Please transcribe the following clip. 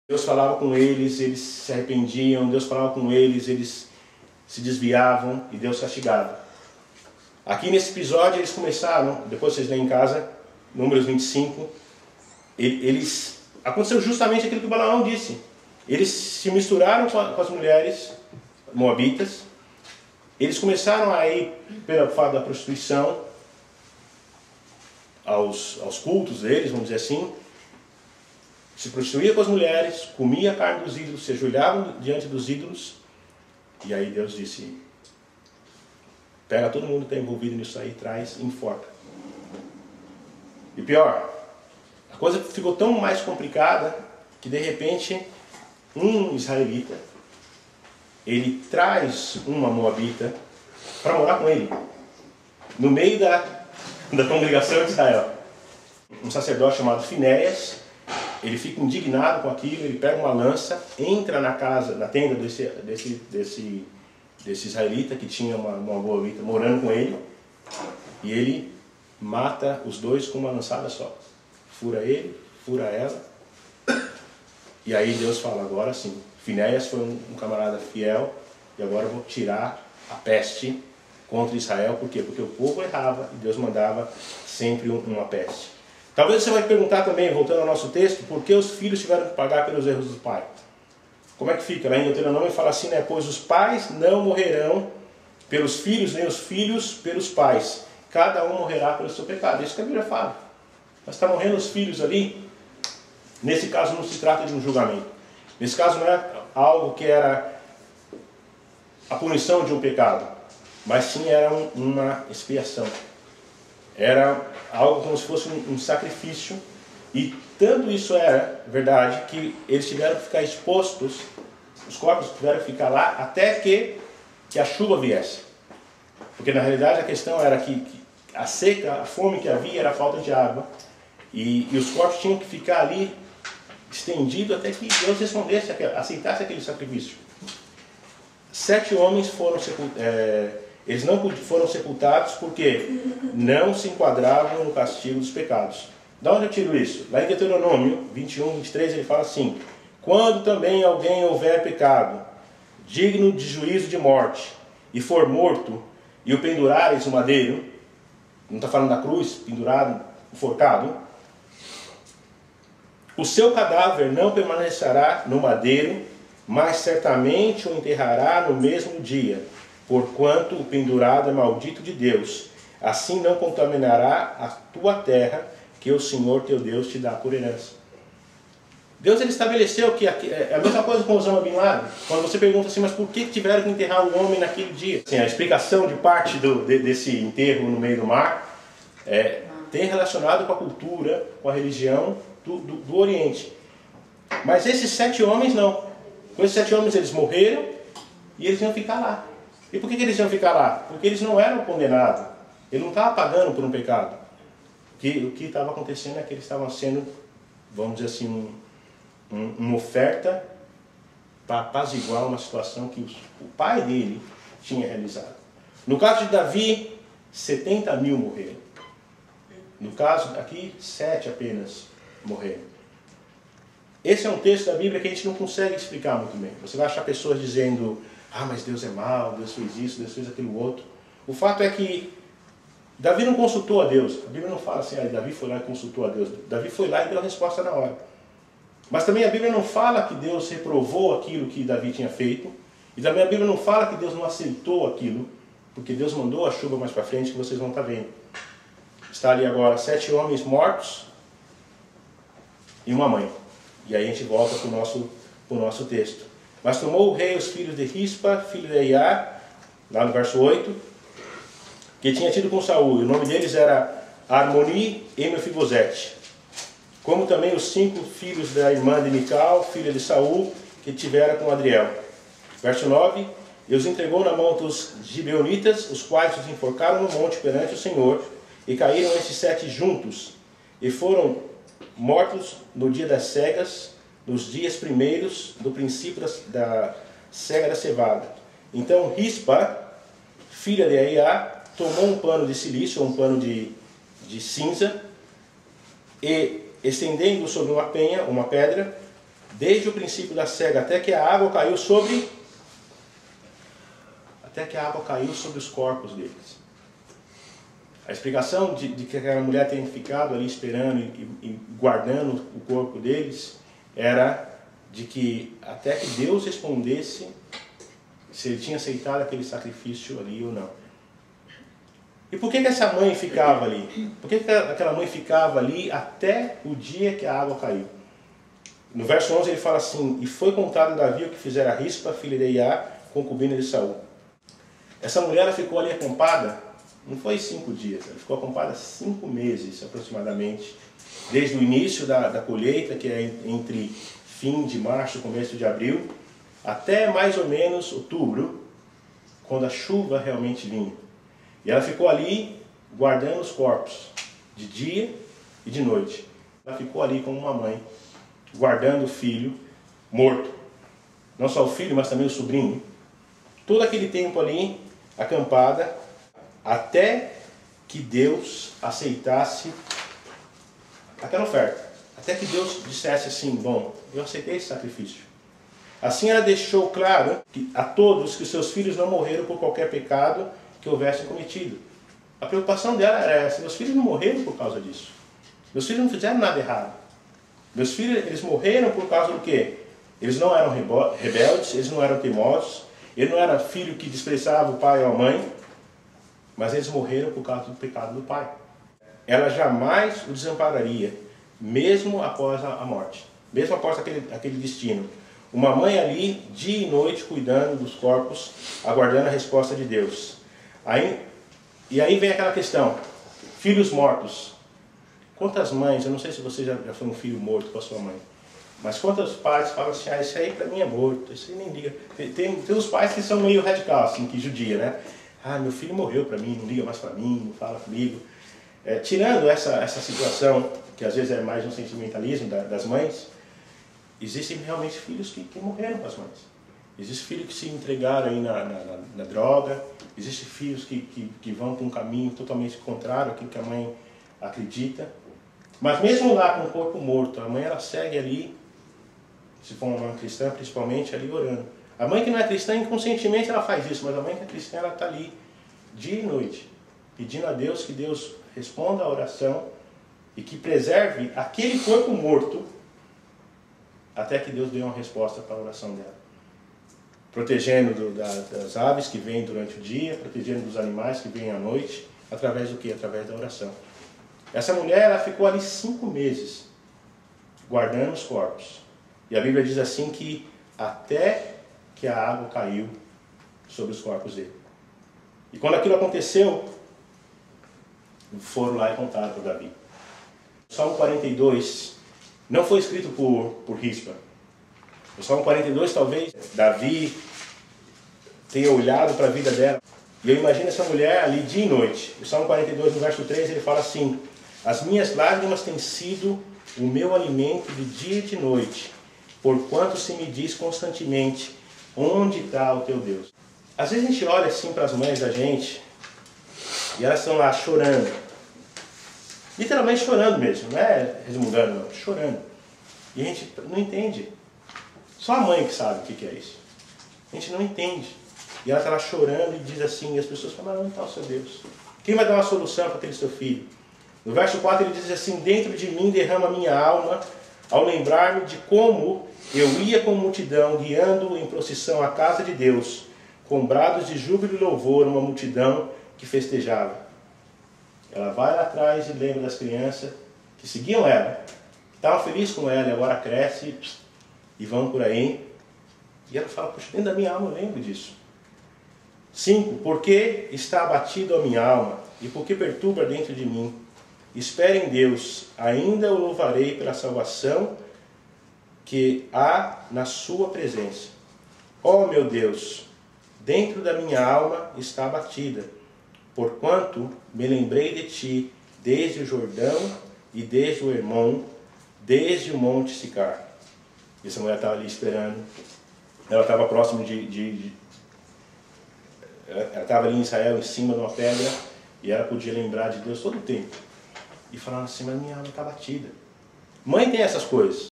Deus falava com eles, eles se arrependiam, Deus falava com eles se desviavam e Deus castigava. Aqui nesse episódio eles começaram, depois vocês leem em casa, Números 25, aconteceu justamente aquilo que o Balaão disse. Eles se misturaram com as mulheres moabitas, eles começaram a ir pelo fato da prostituição aos cultos deles, vamos dizer assim, se prostituía com as mulheres, comia a carne dos ídolos, se ajoelhavam diante dos ídolos, e aí Deus disse, pega todo mundo que está envolvido nisso aí, traz e enforca. E pior, a coisa ficou tão mais complicada que de repente um israelita, ele traz uma moabita para morar com ele, no meio da congregação de Israel. Um sacerdote chamado Finéias, ele fica indignado com aquilo, ele pega uma lança, entra na tenda desse israelita que tinha uma moabita morando com ele, e ele mata os dois com uma lançada só. Fura ele, fura ela, e aí Deus fala, agora sim, Finéias foi um camarada fiel, e agora eu vou tirar a peste contra Israel. Por quê? Porque o povo errava e Deus mandava sempre uma peste. Talvez você vai perguntar também, voltando ao nosso texto, por que os filhos tiveram que pagar pelos erros do pai? Como é que fica? Lá em Deuteronômio fala assim, né? Pois os pais não morrerão pelos filhos, nem os filhos pelos pais. Cada um morrerá pelo seu pecado. Isso que a Bíblia fala. Mas está morrendo os filhos ali. Nesse caso não se trata de um julgamento. Nesse caso não é algo que era a punição de um pecado, mas sim era uma expiação. Era algo como se fosse um sacrifício, e tanto isso era verdade que eles tiveram que ficar expostos, os corpos tiveram que ficar lá até que a chuva viesse. Porque na realidade a questão era que a seca, a fome que havia era a falta de água, e os corpos tinham que ficar ali estendidos até que Deus respondesse, aceitasse aquele sacrifício. 7 homens foram eles não foram sepultados porque não se enquadravam no castigo dos pecados. Da onde eu tiro isso? Lá em Deuteronômio 21, 23, ele fala assim, quando também alguém houver pecado, digno de juízo de morte, e for morto, e o pendurares no madeiro, não está falando da cruz, pendurado, enforcado, o seu cadáver não permanecerá no madeiro, mas certamente o enterrará no mesmo dia, porquanto o pendurado é maldito de Deus. Assim não contaminará a tua terra, que o Senhor teu Deus te dá por herança. Deus ele estabeleceu que é a mesma coisa com Osama Bin Laden. Quando você pergunta assim, mas por que tiveram que enterrar o homem naquele dia? Assim, a explicação de parte desse enterro no meio do mar tem relacionado com a cultura, com a religião do Oriente. Mas esses 7 homens não. Com esses 7 homens eles morreram e eles iam ficar lá. E por que eles iam ficar lá? Porque eles não eram condenados. Ele não estava pagando por um pecado. O que estava acontecendo é que eles estavam sendo, vamos dizer assim, uma oferta para apaziguar uma situação que o pai dele tinha realizado. No caso de Davi, 70 mil morreram. No caso aqui, 7 apenas morreram. Esse é um texto da Bíblia que a gente não consegue explicar muito bem. Você vai achar pessoas dizendo, mas Deus é mau, Deus fez isso, Deus fez aquilo outro. O fato é que Davi não consultou a Deus. A Bíblia não fala assim, Davi foi lá e consultou a Deus. Davi foi lá e deu a resposta na hora. Mas também a Bíblia não fala que Deus reprovou aquilo que Davi tinha feito. E também a Bíblia não fala que Deus não aceitou aquilo, porque Deus mandou a chuva mais para frente, que vocês vão estar vendo. Está ali agora 7 homens mortos e uma mãe. E aí a gente volta para o nosso texto. Mas tomou o rei os filhos de Rispa, filho de Aiá, lá no verso 8, que tinha tido com Saul. O nome deles era Armoni e Mefibosete. Como também os 5 filhos da irmã de Mical, filha de Saul, que tivera com Adriel. Verso 9, e os entregou na mão dos gibeonitas, os quais os enforcaram no monte perante o Senhor, e caíram esses 7 juntos, e foram mortos no dia das cegas, nos dias primeiros do princípio da cega da cevada. Então Rispa, filha de Aiá, tomou um pano de silício, um pano de cinza, e estendendo sobre uma penha, uma pedra, desde o princípio da cega até que a água caiu sobre os corpos deles. A explicação de que aquela mulher tenha ficado ali esperando e guardando o corpo deles era de que até que Deus respondesse se ele tinha aceitado aquele sacrifício ali ou não. E por que essa mãe ficava ali? Por que aquela mãe ficava ali até o dia que a água caiu? No verso 11 ele fala assim: e foi contado a Davi o que fizera Rispa, filha de Aiá, concubina de Saul. Essa mulher ela ficou ali acampada, não foi 5 dias, ela ficou acampada 5 meses aproximadamente, desde o início da colheita, que é entre fim de março e começo de abril, até mais ou menos outubro, quando a chuva realmente vinha. E ela ficou ali guardando os corpos, de dia e de noite. Ela ficou ali como uma mãe, guardando o filho morto. Não só o filho, mas também o sobrinho. Todo aquele tempo ali, acampada, até que Deus aceitasse aquela oferta. Até que Deus dissesse assim: bom, eu aceitei esse sacrifício. Assim ela deixou claro a todos que seus filhos não morreram por qualquer pecado que houvessem cometido. A preocupação dela era essa: meus filhos não morreram por causa disso. Meus filhos não fizeram nada errado. Meus filhos, eles morreram por causa do quê? Eles não eram rebeldes, eles não eram teimosos, ele não era filho que desprezava o pai ou a mãe, mas eles morreram por causa do pecado do pai. Ela jamais o desampararia, mesmo após a morte, mesmo após aquele destino. Uma mãe ali, dia e noite, cuidando dos corpos, aguardando a resposta de Deus. E aí vem aquela questão: filhos mortos. Quantas mães, eu não sei se você já foi um filho morto com a sua mãe, mas quantos pais falam assim: ah, esse aí para mim é morto, esse aí nem liga. Tem os pais que são meio radical, assim, que judia, né? Ah, meu filho morreu para mim, não liga mais para mim, não fala comigo. Tirando essa situação, que às vezes é mais um sentimentalismo das mães, existem realmente filhos que morreram com as mães. Existem filhos que se entregaram aí na droga, existem filhos que vão por um caminho totalmente contrário àquilo que a mãe acredita. Mas mesmo lá com o corpo morto, a mãe ela segue ali, se for uma mãe cristã principalmente, ali orando. A mãe que não é cristã, inconscientemente ela faz isso, mas a mãe que é cristã, ela está ali dia e noite, pedindo a Deus que Deus responda a oração e que preserve aquele corpo morto até que Deus dê uma resposta para a oração dela. Protegendo das aves que vêm durante o dia, protegendo dos animais que vêm à noite, através do quê? Através da oração. Essa mulher ela ficou ali 5 meses, guardando os corpos. E a Bíblia diz assim que até que a água caiu sobre os corpos dele. E quando aquilo aconteceu, foram lá e contaram para Davi. O Salmo 42 não foi escrito por Rispa. O Salmo 42 talvez Davi tenha olhado para a vida dela. E eu imagino essa mulher ali dia e noite. O Salmo 42 no verso 3 ele fala assim: as minhas lágrimas têm sido o meu alimento de dia e de noite, porquanto se me diz constantemente: onde está o teu Deus? Às vezes a gente olha assim para as mães da gente e elas estão lá chorando, literalmente chorando mesmo, não é resmungando não, chorando. E a gente não entende. Só a mãe que sabe o que é isso. A gente não entende. E ela está lá chorando e diz assim, e as pessoas falam: mas onde está o seu Deus? Quem vai dar uma solução para aquele seu filho? No verso 4 ele diz assim: dentro de mim derrama a minha alma, ao lembrar-me de como eu ia com multidão, guiando em procissão à casa de Deus, com brados de júbilo e louvor, uma multidão que festejava. Ela vai lá atrás e lembra das crianças que seguiam ela, que estavam felizes com ela, e agora cresce e vão por aí. E ela fala: puxa, dentro da minha alma eu lembro disso. 5. Porque está abatido a minha alma, e porque perturba dentro de mim. Espere em Deus, ainda o louvarei pela salvação que há na sua presença. Ó meu Deus, dentro da minha alma está abatida, porquanto me lembrei de ti desde o Jordão e desde o Hermon, desde o monte Sicar. Essa mulher estava ali esperando. Ela estava próximo ela estava ali em Israel, em cima de uma pedra, e ela podia lembrar de Deus todo o tempo. E falando assim: mas minha alma está batida. Mãe tem essas coisas.